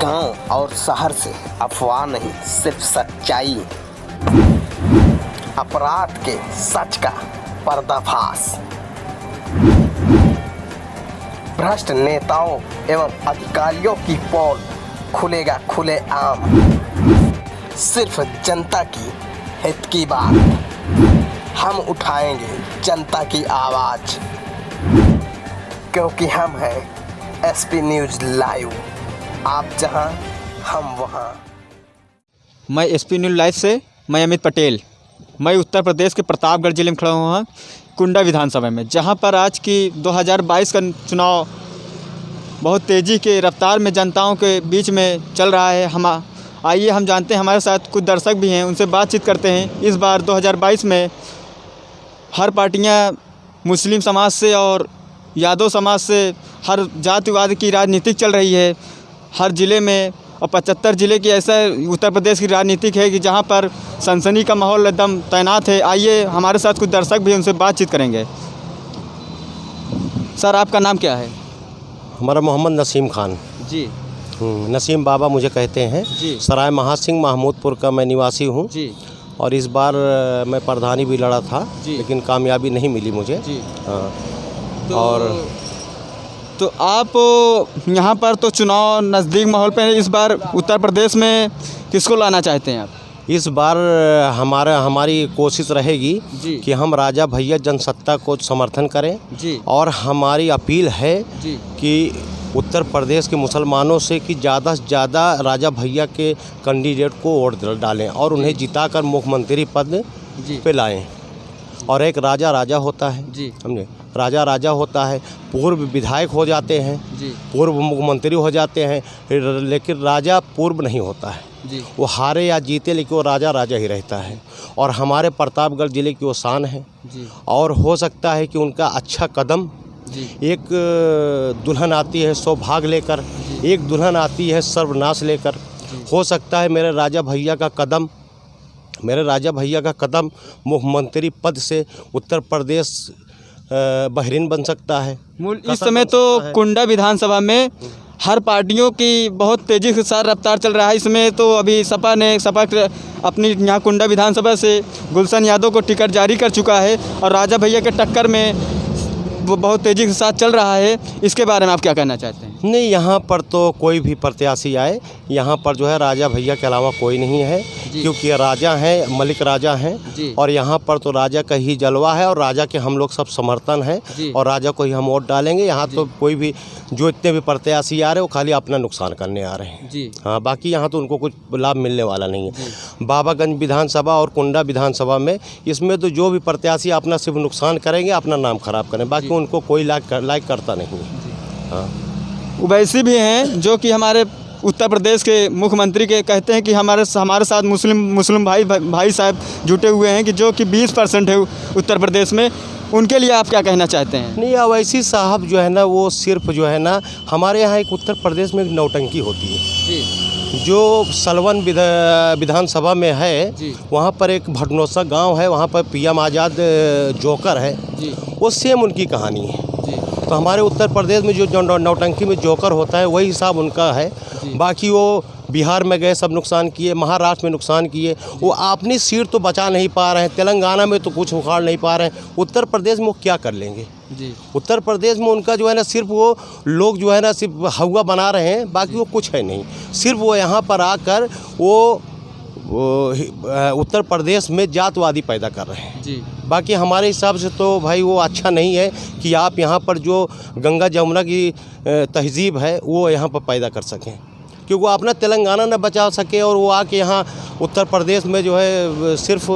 गांव और शहर से अफवाह नहीं, सिर्फ सच्चाई। अपराध के सच का पर्दाफाश। भ्रष्ट नेताओं एवं अधिकारियों की पोल खुलेगा खुलेआम। सिर्फ जनता की हित की बात, हम उठाएंगे जनता की आवाज, क्योंकि हम हैं एसपी न्यूज़ लाइव। आप जहां हम वहां। मैं एसपी न्यूज़ लाइव से मैं अमित पटेल। मैं उत्तर प्रदेश के प्रतापगढ़ जिले में खड़ा हुआ कुंडा विधानसभा में, जहां पर आज की 2022 का चुनाव बहुत तेज़ी के रफ्तार में जनताओं के बीच में चल रहा है। आइए हम जानते हैं, हमारे साथ कुछ दर्शक भी हैं, उनसे बातचीत करते हैं। इस बार 2022 में हर पार्टियां मुस्लिम समाज से और यादव समाज से, हर जातिवाद की राजनीति चल रही है हर ज़िले में। और 75 ज़िले की ऐसा उत्तर प्रदेश की राजनीतिक है कि जहां पर सनसनी का माहौल एकदम तैनात है। आइए हमारे साथ कुछ दर्शक भी, उनसे बातचीत करेंगे। सर, आपका नाम क्या है? हमारा मोहम्मद नसीम खान जी। नसीम बाबा मुझे कहते हैं जी। सराय महासिंह महमूदपुर का मैं निवासी हूँ जी। और इस बार मैं प्रधानी भी लड़ा था लेकिन कामयाबी नहीं मिली मुझे जी। और तो आप यहाँ पर तो चुनाव नज़दीक माहौल पे है, इस बार उत्तर प्रदेश में किसको लाना चाहते हैं आप? इस बार हमारी कोशिश रहेगी कि हम राजा भैया जनसत्ता को समर्थन करें जी। और हमारी अपील है जी। कि उत्तर प्रदेश के मुसलमानों से कि ज़्यादा से ज़्यादा राजा भैया के कैंडिडेट को वोट डालें और उन्हें जिताकर मुख्यमंत्री पद पे लाएं। और एक राजा होता है जी। समझे, राजा होता है, पूर्व विधायक हो जाते हैं जी। पूर्व मुख्यमंत्री हो जाते हैं, लेकिन राजा पूर्व नहीं होता है जी। वो हारे या जीते लेकिन वो राजा ही रहता है। और हमारे प्रतापगढ़ ज़िले की वो शान है जी। और हो सकता है कि उनका अच्छा कदम जी। एक दुल्हन आती है सौभाग्य लेकर, एक दुल्हन आती है सर्वनाश लेकर। हो सकता है मेरे राजा भैया का कदम मुख्यमंत्री पद से उत्तर प्रदेश बेहतरीन बन सकता है। इस समय तो कुंडा विधानसभा में हर पार्टियों की बहुत तेज़ी के साथ रफ्तार चल रहा है। इसमें तो अभी सपा अपनी यहाँ कुंडा विधानसभा से गुलशन यादव को टिकट जारी कर चुका है और राजा भैया के टक्कर में वो बहुत तेज़ी के साथ चल रहा है। इसके बारे में आप क्या कहना चाहते हैं? नहीं, यहाँ पर तो कोई भी प्रत्याशी आए, यहाँ पर जो है राजा भैया के अलावा कोई नहीं है, क्योंकि राजा हैं, मलिक राजा हैं और यहाँ पर तो राजा का ही जलवा है और राजा के हम लोग सब समर्थन हैं और राजा को ही हम वोट डालेंगे। यहाँ तो कोई भी जो इतने भी प्रत्याशी आ रहे हैं वो खाली अपना नुकसान करने आ रहे हैं। हाँ, बाकी यहाँ तो उनको कुछ लाभ मिलने वाला नहीं है। बाबागंज विधानसभा और कुंडा विधानसभा में इसमें तो जो भी प्रत्याशी अपना सिर्फ नुकसान करेंगे, अपना नाम खराब करें, बाकी उनको कोई लाइक करता नहीं। हाँ, वैसे भी हैं जो कि हमारे उत्तर प्रदेश के मुख्यमंत्री के कहते हैं कि हमारे साथ मुस्लिम भाई साहब जुटे हुए हैं कि जो कि 20% है उत्तर प्रदेश में। उनके लिए आप क्या कहना चाहते हैं? नहीं, अवैसी साहब जो है ना वो सिर्फ जो है ना हमारे यहाँ एक उत्तर प्रदेश में एक नौटंकी होती है जो सलवन विधानसभा में है। वहाँ पर एक भटनोसा गांव है, वहाँ पर पीएम आज़ाद जोकर है, वो सेम उनकी कहानी है। तो हमारे उत्तर प्रदेश में जो नौटंकी में जोकर होता है वही हिसाब उनका है। बाकी वो बिहार में गए सब नुकसान किए, महाराष्ट्र में नुकसान किए, वो अपनी सीट तो बचा नहीं पा रहे हैं, तेलंगाना में तो कुछ उखाड़ नहीं पा रहे हैं, उत्तर प्रदेश में वो क्या कर लेंगे? उत्तर प्रदेश में उनका जो है ना सिर्फ वो लोग जो है ना सिर्फ हवा बना रहे हैं, बाकी वो कुछ है नहीं। सिर्फ वो यहाँ पर आकर वो उत्तर प्रदेश में जातवादी पैदा कर रहे हैं। बाकी हमारे हिसाब से तो भाई वो अच्छा नहीं है कि आप यहाँ पर जो गंगा जमुना की तहजीब है वो यहाँ पर पैदा कर सकें, क्योंकि वो अपना तेलंगाना न बचा सके और वो आके यहाँ उत्तर प्रदेश में जो है सिर्फ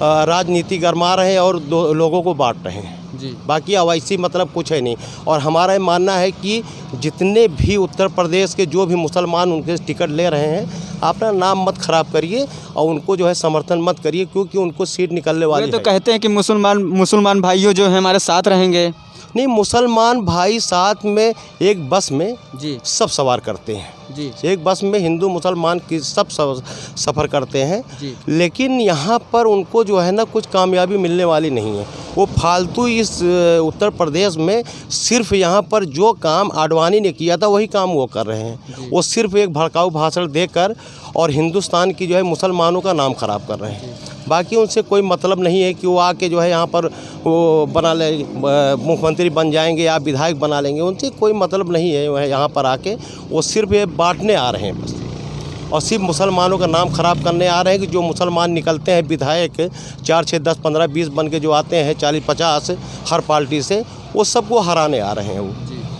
राजनीति गरमा रहे हैं और लोगों को बांट रहे हैं। बाकी अवैसी मतलब कुछ है नहीं। और हमारा मानना है कि जितने भी उत्तर प्रदेश के जो भी मुसलमान उनके टिकट ले रहे हैं, अपना नाम मत खराब करिए और उनको जो है समर्थन मत करिए, क्योंकि उनको सीट निकलने वाली है। तो कहते हैं कि मुसलमान भाइयों जो हैं हमारे साथ रहेंगे। नहीं, मुसलमान भाई साथ में एक बस में सब सवार करते हैं। एक बस में हिंदू मुसलमान की सब सफ़र करते हैं, लेकिन यहाँ पर उनको जो है ना कुछ कामयाबी मिलने वाली नहीं है। वो फालतू इस उत्तर प्रदेश में सिर्फ यहाँ पर जो काम आडवाणी ने किया था वही काम वो कर रहे हैं। वो सिर्फ एक भड़काऊ भाषण देकर और हिंदुस्तान की जो है मुसलमानों का नाम ख़राब कर रहे हैं। बाकी उनसे कोई मतलब नहीं है कि वो आके जो है यहाँ पर वो बना ले, मुख्यमंत्री बन जाएंगे या विधायक बना लेंगे, उनसे कोई मतलब नहीं है। वह यहाँ पर आके वो सिर्फ ये बांटने आ रहे हैं बस, और सिर्फ मुसलमानों का नाम ख़राब करने आ रहे हैं कि जो मुसलमान निकलते हैं विधायक 4, 6, 10, 15, 20 बन के जो आते हैं 40, 50 हर पार्टी से, वो सबको हराने आ रहे हैं वो,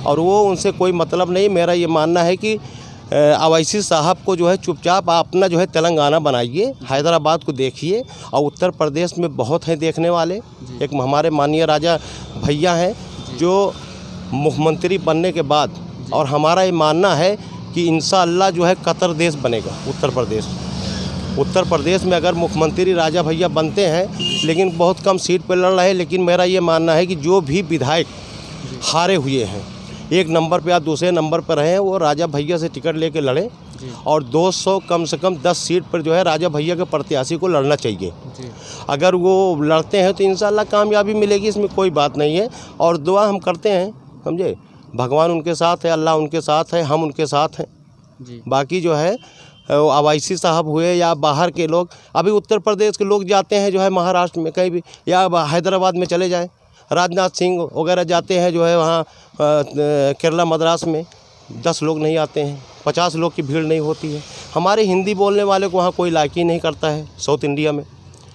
और वो उनसे कोई मतलब नहीं। मेरा ये मानना है कि अवैसी साहब को जो है चुपचाप अपना जो है तेलंगाना बनाइए, हैदराबाद को देखिए, और उत्तर प्रदेश में बहुत हैं देखने वाले। एक हमारे माननीय राजा भैया हैं जो मुख्यमंत्री बनने के बाद, और हमारा ये मानना है कि इंशाअल्लाह जो है कतर देश बनेगा उत्तर प्रदेश में। अगर मुख्यमंत्री राजा भैया बनते हैं, लेकिन बहुत कम सीट पर लड़ रहे हैं, लेकिन मेरा ये मानना है कि जो भी विधायक हारे हुए हैं, 1 नंबर पे या दूसरे नंबर पर रहे हैं, वो राजा भैया से टिकट लेके लड़ें, और 200 कम से कम 10 सीट पर जो है राजा भैया के प्रत्याशी को लड़ना चाहिए। अगर वो लड़ते हैं तो इंशाअल्लाह कामयाबी मिलेगी, इसमें कोई बात नहीं है। और दुआ हम करते हैं, समझे, भगवान उनके साथ है, अल्लाह उनके साथ है, हम उनके साथ हैं। बाकी जो है अवैसी साहब हुए या बाहर के लोग, अभी उत्तर प्रदेश के लोग जाते हैं जो है महाराष्ट्र में कहीं भी, या हैदराबाद में चले जाएं, राजनाथ सिंह वगैरह जाते हैं जो है वहाँ केरला मद्रास में, 10 लोग नहीं आते हैं, 50 लोग की भीड़ नहीं होती है। हमारे हिंदी बोलने वाले को वहाँ कोई लायक ही नहीं करता है साउथ इंडिया में।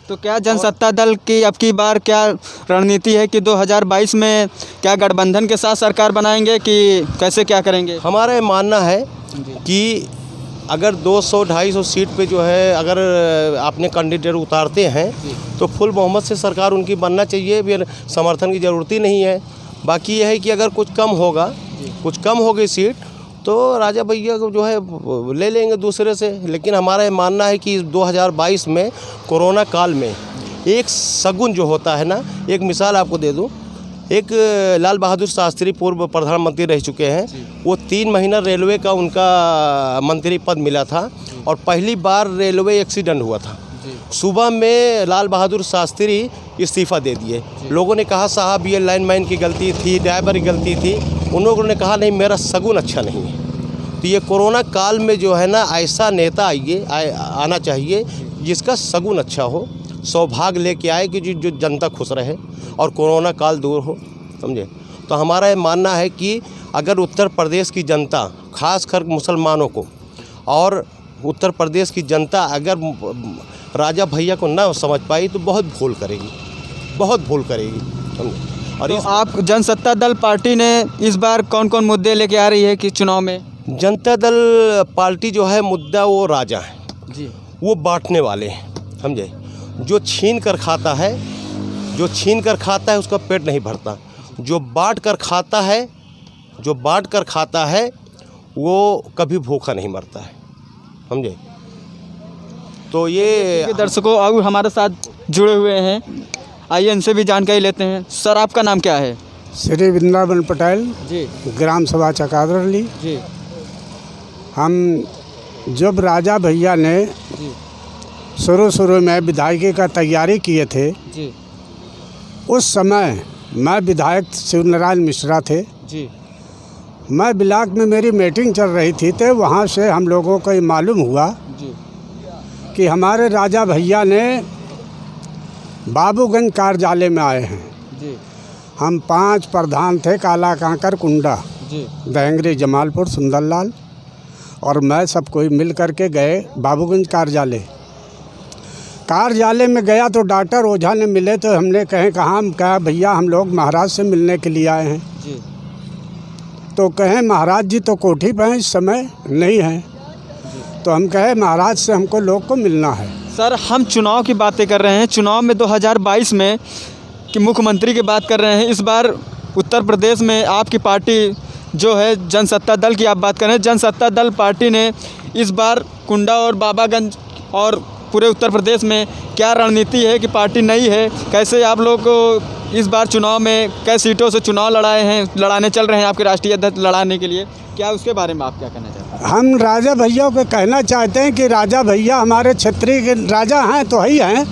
तो क्या जनसत्ता दल की अब की बार क्या रणनीति है कि 2022 में क्या गठबंधन के साथ सरकार बनाएंगे कि कैसे क्या करेंगे? हमारा ये मानना है कि अगर 200-250 सीट पे जो है अगर अपने कैंडिडेट उतारते हैं तो फुल बहुमत से सरकार उनकी बनना चाहिए, फिर समर्थन की ज़रूरत ही नहीं है। बाकी यह है कि अगर कुछ कम हो गई सीट तो राजा भैया को जो है ले लेंगे दूसरे से। लेकिन हमारा ये मानना है कि 2022 में कोरोना काल में एक शगुन जो होता है ना, एक मिसाल आपको दे दूं, एक लाल बहादुर शास्त्री पूर्व प्रधानमंत्री रह चुके हैं, वो 3 महीना रेलवे का उनका मंत्री पद मिला था, और पहली बार रेलवे एक्सीडेंट हुआ था। सुबह में लाल बहादुर शास्त्री इस्तीफ़ा दे दिए। लोगों ने कहा साहब ये लाइनमैन की गलती थी, ड्राइवर की गलती थी। उन लोगों ने कहा नहीं, मेरा शगुन अच्छा नहीं है। तो ये कोरोना काल में जो है ना, ऐसा नेता आना चाहिए जिसका शगुन अच्छा हो, सौभाग्य लेके आए कि जो जनता खुश रहे और कोरोना काल दूर हो, समझे। तो हमारा ये मानना है कि अगर उत्तर प्रदेश की जनता, खासकर मुसलमानों को, और उत्तर प्रदेश की जनता अगर राजा भैया को ना समझ पाई तो बहुत भूल करेगी, समझे। और तो आप जनसत्ता दल पार्टी ने इस बार कौन कौन मुद्दे लेके आ रही है कि चुनाव में? जनता दल पार्टी जो है मुद्दा वो राजा है जी, वो बांटने वाले हैं, समझे। जो छीन कर खाता है उसका पेट नहीं भरता, जो बांट कर खाता है वो कभी भूखा नहीं मरता है, समझे। तो ये दर्शकों और हमारे साथ जुड़े हुए हैं, आइए इनसे भी जानकारी लेते हैं। सर आपका नाम क्या है? श्री वृंदावन पटेल जी, ग्राम सभा चकादरली जी। हम जब राजा भैया ने जी शुरू में विधायकी का तैयारी किए थे जी, उस समय मैं विधायक शिवनारायण मिश्रा थे जी। मैं ब्लॉक में मेरी मीटिंग चल रही थी, तो वहाँ से हम लोगों को ये मालूम हुआ जी कि हमारे राजा भैया ने बाबूगंज कार्यालय में आए हैं जी। हम 5 प्रधान थे, काला कांकर, कुंडा, जी, दहंगरी, जमालपुर, सुंदरलाल, और मैं सब कोई मिल कर के गए बाबूगंज कार्यालय में गया तो डॉक्टर ओझा ने मिले, तो हमने कहा भैया हम लोग महाराज से मिलने के लिए आए हैं जी। तो कहें महाराज जी तो कोठी पे हैं, इस समय नहीं हैं। तो हम कहे महाराज से हमको लोग को मिलना है। सर हम चुनाव की बातें कर रहे हैं, चुनाव में 2022 में कि मुख्यमंत्री की बात कर रहे हैं। इस बार उत्तर प्रदेश में आपकी पार्टी जो है जनसत्ता दल की आप बात कर रहे हैं, जनसत्ता दल पार्टी ने इस बार कुंडा और बाबागंज और पूरे उत्तर प्रदेश में क्या रणनीति है कि पार्टी नई है, कैसे आप लोग को इस बार चुनाव में कई सीटों से चुनाव लड़ाने चल रहे हैं आपके राष्ट्रीय अध्यक्ष लड़ाने के लिए, क्या उसके बारे में आप क्या कहना चाहते हैं? हम राजा भैया को कहना चाहते हैं कि राजा भैया हमारे क्षेत्रीय के राजा हैं तो ही हैं,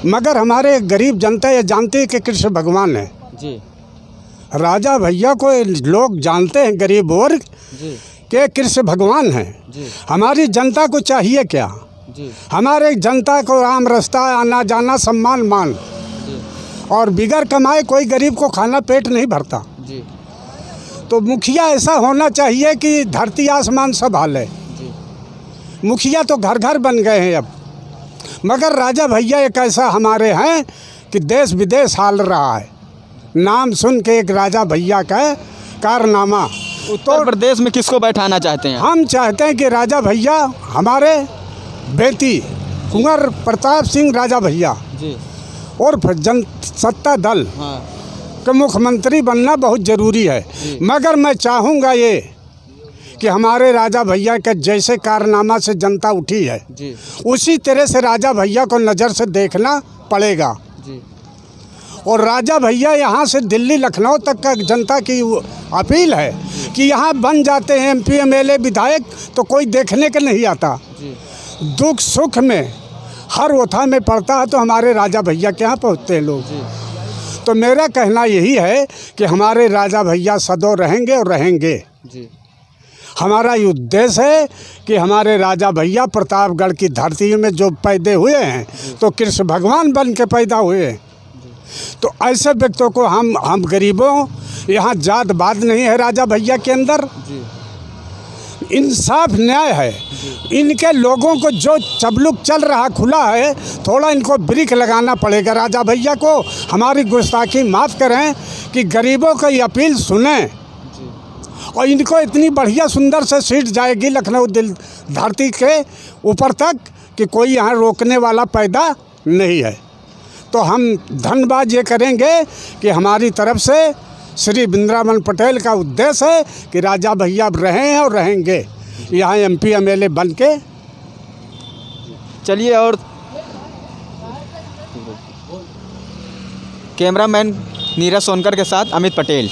मगर हमारे गरीब जनता ये जानती है कि कृष्ण भगवान है जी राजा भैया को लोग जानते हैं गरीब वर्ग जी के कृष्ण भगवान हैं। जी हमारी जनता को चाहिए क्या? जी हमारे जनता को आम रास्ता आना जाना सम्मान मान जी और बिगर कमाए कोई गरीब को खाना पेट नहीं भरता। जी तो मुखिया ऐसा होना चाहिए कि धरती आसमान सब हाल है। जी मुखिया तो घर घर बन गए हैं अब, मगर राजा भैया एक ऐसा हमारे हैं कि देश विदेश हाल रहा है। नाम सुन के एक राजा भैया का कारनामा। उत्तर प्रदेश में किसको बैठाना चाहते हैं? हम चाहते हैं कि राजा भैया हमारे बेटी कुंवर प्रताप सिंह राजा भैया जी और जन सत्ता दल हाँ के मुख्यमंत्री बनना बहुत ज़रूरी है। मगर मैं चाहूँगा ये कि हमारे राजा भैया के जैसे कारनामा से जनता उठी है जी उसी तरह से राजा भैया को नज़र से देखना पड़ेगा। जी और राजा भैया यहाँ से दिल्ली लखनऊ तक का जनता की अपील है कि यहाँ बन जाते हैं MP MLA विधायक तो कोई देखने के नहीं आता। जी दुख सुख में हर ओथा में पड़ता है तो हमारे राजा भैया के यहाँ पहुँचते हैं लोग। जी तो मेरा कहना यही है कि हमारे राजा भैया सदैव रहेंगे और रहेंगे। जी हमारा ये उद्देश्य है कि हमारे राजा भैया प्रतापगढ़ की धरती में जो पैदा हुए हैं तो कृष्ण भगवान बन के पैदा हुए हैं। तो ऐसे व्यक्तियों को हम गरीबों यहाँ जात बात नहीं है राजा भैया के अंदर। जी इंसाफ न्याय है। इनके लोगों को जो चबलुक चल रहा खुला है थोड़ा इनको ब्रेक लगाना पड़ेगा। राजा भैया को हमारी गुस्ताखी माफ़ करें कि गरीबों की अपील सुने और इनको इतनी बढ़िया सुंदर से सीट जाएगी लखनऊ दिल धरती के ऊपर तक कि कोई यहाँ रोकने वाला पैदा नहीं है। तो हम धन्यवाद ये करेंगे कि हमारी तरफ से श्री बिंद्रावन पटेल का उद्देश्य है कि राजा भैया रहे हैं और रहेंगे यहाँ MP MLA बन के। चलिए और कैमरामैन नीरज सोनकर के साथ अमित पटेल।